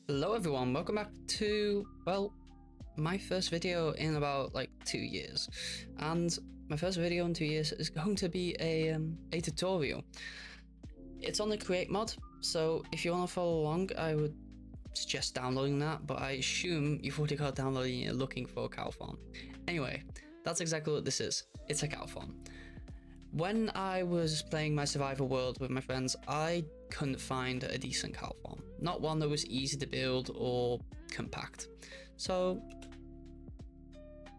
Hello everyone, welcome back to, well, my first video in about like 2 years. And my first video in 2 years is going to be a tutorial. It's on the create mod, so if you want to follow along, I would suggest downloading that, but I assume you've already got it downloaded and you're looking for a cow farm. Anyway, that's exactly what this is. It's a cow farm. When I was playing my survival world with my friends, I couldn't find a decent cow farm. Not one that was easy to build or compact. So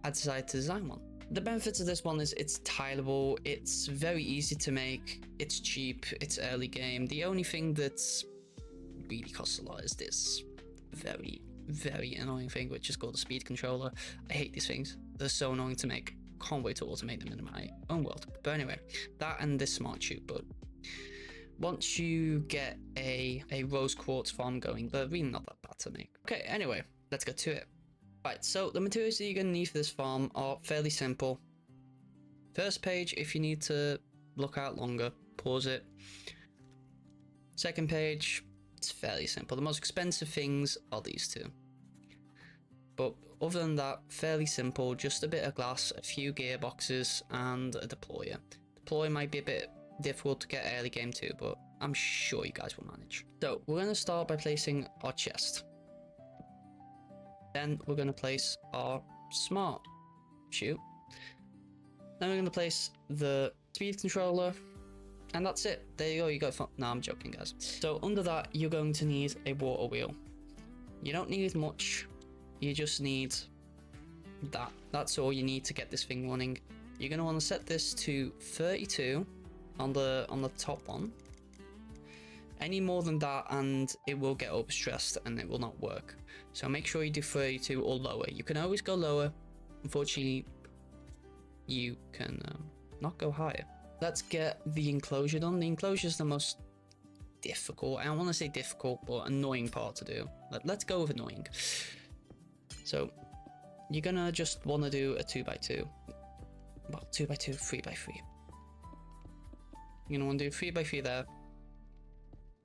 I decided to design one. The benefits of this one is it's tileable, it's very easy to make, it's cheap, it's early game. The only thing that's really costs a lot is this very annoying thing, which is called the speed controller. I hate these things. They're so annoying to make. Can't wait to automate them in my own world. But anyway, that and this smart shoot. But once you get a rose quartz farm going, they're really not that bad to make. Okay, anyway, let's get to it. Right, so the materials that you're going to need for this farm are fairly simple. First page, if you need to look out longer, pause it. Second page, it's fairly simple. The most expensive things are these two. But other than that, fairly simple, just a bit of glass, a few gearboxes, and a deployer. Deployer might be a bit difficult to get early game too, but I'm sure you guys will manage. So we're going to start by placing our chest. Then we're going to place our smart shoot. Then we're going to place the speed controller, and that's it. There you go, you got. No, I'm joking, guys. So under that, you're going to need a water wheel. You don't need much. You just need that. That's all you need to get this thing running. You're going to want to set this to 32 on the top one. Any more than that and it will get overstressed and it will not work. So make sure you do 32 or lower. You can always go lower. Unfortunately, you can not go higher. Let's get the enclosure done. The enclosure is the most difficult. I don't want to say difficult, but annoying part to do. Let's go with annoying. So you're gonna just want to do a 2x2, well, 2x2, 3x3. You're gonna want to do 3x3 there.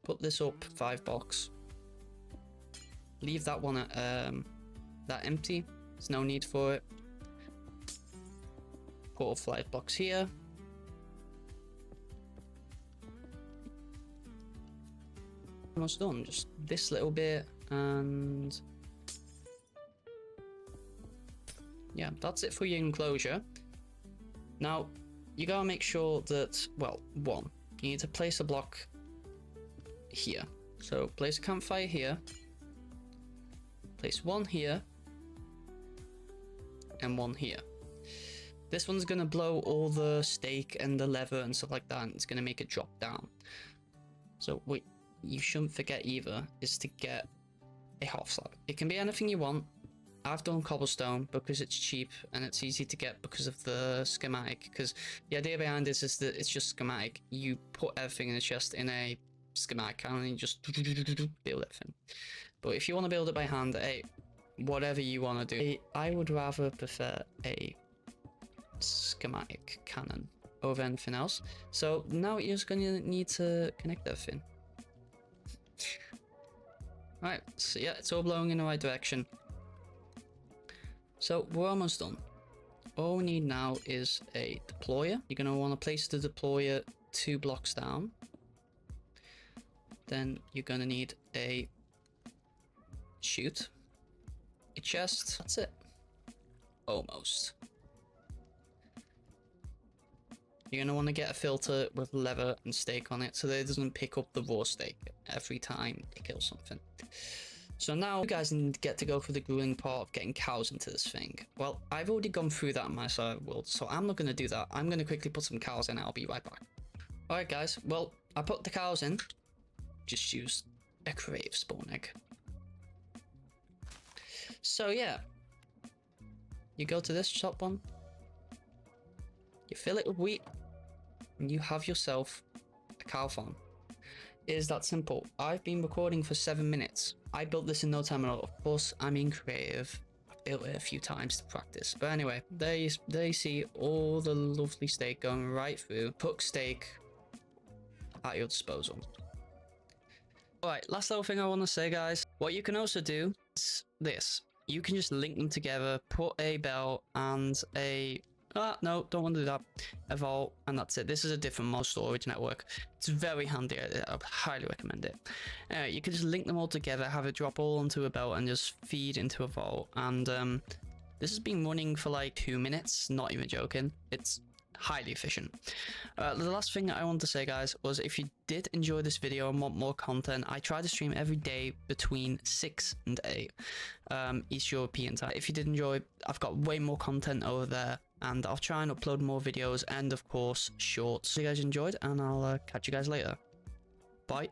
Put this up 5 blocks. Leave that one at that empty. There's no need for it. Put up 5 blocks here. Almost done. Just this little bit and. Yeah, that's it for your enclosure. Now, you gotta make sure that, well, one, you need to place a block here. So place a campfire here, place one here, and one here. This one's gonna blow all the steak and the leather and stuff like that, and it's gonna make it drop down. So what you shouldn't forget either is to get a half slab. It can be anything you want. I've done cobblestone because it's cheap and it's easy to get because of the schematic. Because the idea behind this is that it's just schematic. You put everything in the chest in a schematic and you just build everything. But if you want to build it by hand, whatever you want to do, I would rather prefer a schematic cannon over anything else. So now you're just going to need to connect everything. Right, so yeah, it's all blowing in the right direction. So we're almost done. All we need now is a deployer. You're going to want to place the deployer 2 blocks down. Then you're going to need a chute, a chest. That's it. Almost. You're going to want to get a filter with leather and steak on it so that it doesn't pick up the raw steak every time it kills something. So now you guys need to get to go through the grueling part of getting cows into this thing. Well, I've already gone through that in my survival world, so I'm not going to do that. I'm going to quickly put some cows in. I'll be right back. Alright guys, well, I put the cows in. Just use a creative spawn egg. So yeah, you go to this top one. You fill it with wheat. And you have yourself a cow farm. It is that simple. I've been recording for 7 minutes. I built this in no time at all. Of course, I'm in creative. I've built it a few times to practice. But anyway, there you see all the lovely steak going right through. Cooked steak at your disposal. Alright, last little thing I want to say, guys. What you can also do is this. You can just link them together, put a belt and a... no, don't want to do that. A vault, and that's it. This is a different mod storage network. It's very handy. I highly recommend it. You can just link them all together, have it drop all onto a belt, and just feed into a vault. And this has been running for like 2 minutes. Not even joking. It's highly efficient. The last thing I want to say, guys, was if you did enjoy this video and want more content, I try to stream every day between 6 and 8 East European time. If you did enjoy, I've got way more content over there, and I'll try and upload more videos and of course shorts. So you guys enjoyed, and I'll catch you guys later. Bye.